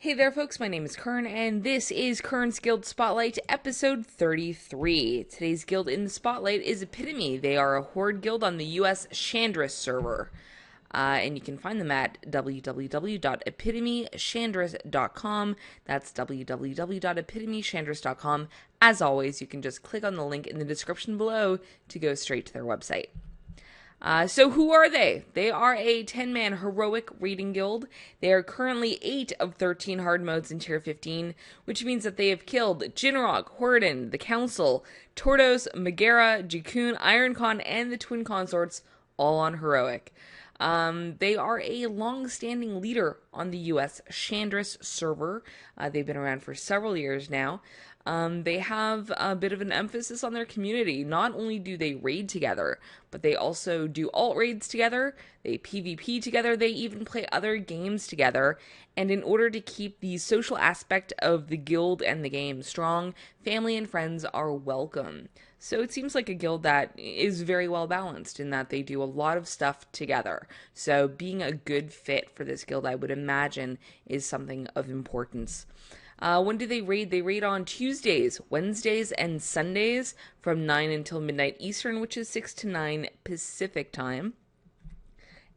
Hey there, folks. My name is Kurn, and this is Kurn's Guild Spotlight, episode 33. Today's guild in the spotlight is Epitome. They are a horde guild on the US Shandris server. And you can find them at www.epitomeshandris.com. That's www.epitomeshandris.com. As always, you can just click on the link in the description below to go straight to their website. So who are they? They are a 10-man heroic raiding guild. They are currently 8 of 13 hard modes in tier 15, which means that they have killed Jinrok, Horden, the Council, Tordos, Megara, Jakun, Iron Khan, and the Twin Consorts, all on heroic. They are a long-standing leader on the US Shandris server. They've been around for several years now. They have a bit of an emphasis on their community. Not only do they raid together, but they also do alt raids together, they PvP together, they even play other games together. And in order to keep the social aspect of the guild and the game strong, family and friends are welcome. So it seems like a guild that is very well balanced in that they do a lot of stuff together. So being a good fit for this guild, I would imagine, is something of importance. When do they raid? They raid on Tuesdays, Wednesdays, and Sundays from 9 until midnight Eastern, which is 6 to 9 Pacific time.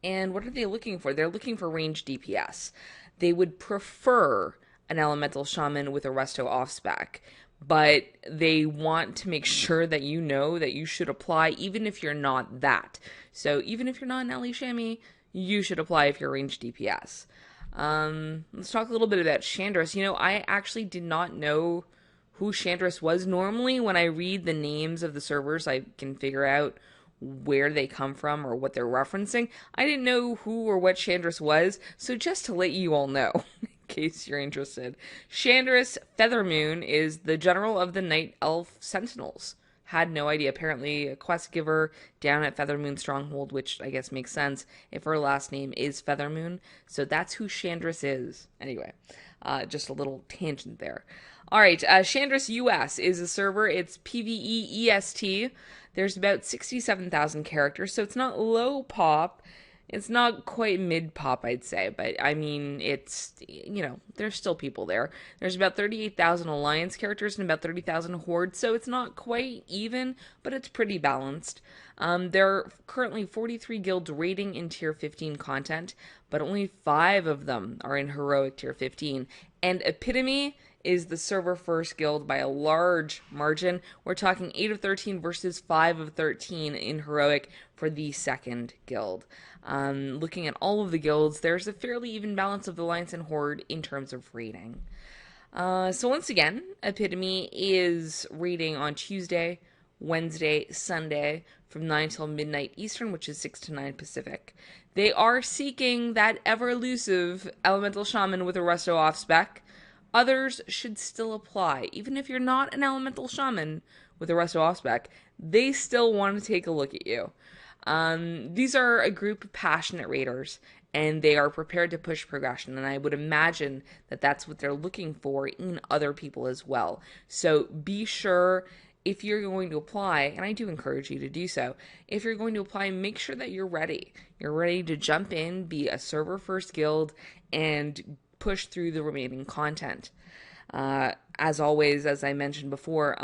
And what are they looking for? They're looking for ranged DPS. They would prefer an elemental shaman with a resto off-spec, but they want to make sure that you know that you should apply even if you're not that. So even if you're not an Ellie Shammy, you should apply if you're ranged DPS. Let's talk a little bit about Shandris. You know, I actually did not know who Shandris was. Normally, when I read the names of the servers, I can figure out where they come from or what they're referencing. I didn't know who or what Shandris was, so just to let you all know, in case you're interested, Shandris Feathermoon is the general of the Night Elf Sentinels. Had no idea. Apparently a quest giver down at Feathermoon Stronghold, which I guess makes sense if her last name is Feathermoon. So that's who Shandris is. Anyway, just a little tangent there. Alright, Shandris US is a server. It's PvE EST. There's about 67,000 characters, so it's not low pop. It's not quite mid-pop, I'd say, but I mean, it's, you know, there's still people there. There's about 38,000 Alliance characters and about 30,000 Horde, so it's not quite even, but it's pretty balanced. There are currently 43 guilds raiding in Tier 15 content, but only 5 of them are in Heroic Tier 15, and Epitome is the server-first guild by a large margin. We're talking 8 of 13 versus 5 of 13 in Heroic for the second guild. Looking at all of the guilds, there's a fairly even balance of Alliance and Horde in terms of rating. So once again, Epitome is raiding on Tuesday, Wednesday, Sunday from 9 till midnight Eastern, which is 6 to 9 Pacific. They are seeking that ever-elusive Elemental Shaman with a resto off-spec. Others should still apply. Even if you're not an Elemental Shaman with a resto off-spec, they still want to take a look at you. These are a group of passionate raiders, and they are prepared to push progression, and I would imagine that that's what they're looking for in other people as well. So be sure, if you're going to apply, and I do encourage you to do so, if you're going to apply, make sure that you're ready. You're ready to jump in, be a server-first guild, and push through the remaining content. As always, as I mentioned before,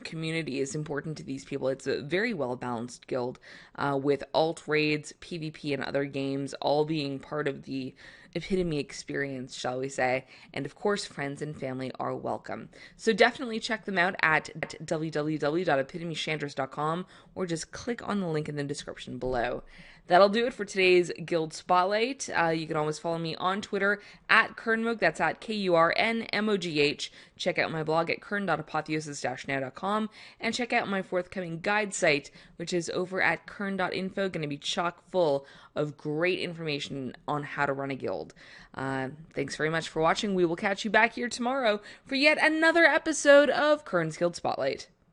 community is important to these people. It's a very well-balanced guild with alt raids, PvP, and other games all being part of the Epitome experience, shall we say. And of course, friends and family are welcome. So definitely check them out at www.epitomeshandris.com or just click on the link in the description below. That'll do it for today's Guild Spotlight. You can always follow me on Twitter at kurnmogh, that's at KURNMOGH. Check out my blog at kurn.apotheosis-now.com, and check out my forthcoming guide site, which is over at kurn.info, going to be chock full of great information on how to run a guild. Thanks very much for watching. We will catch you back here tomorrow for yet another episode of Kurn's Guild Spotlight.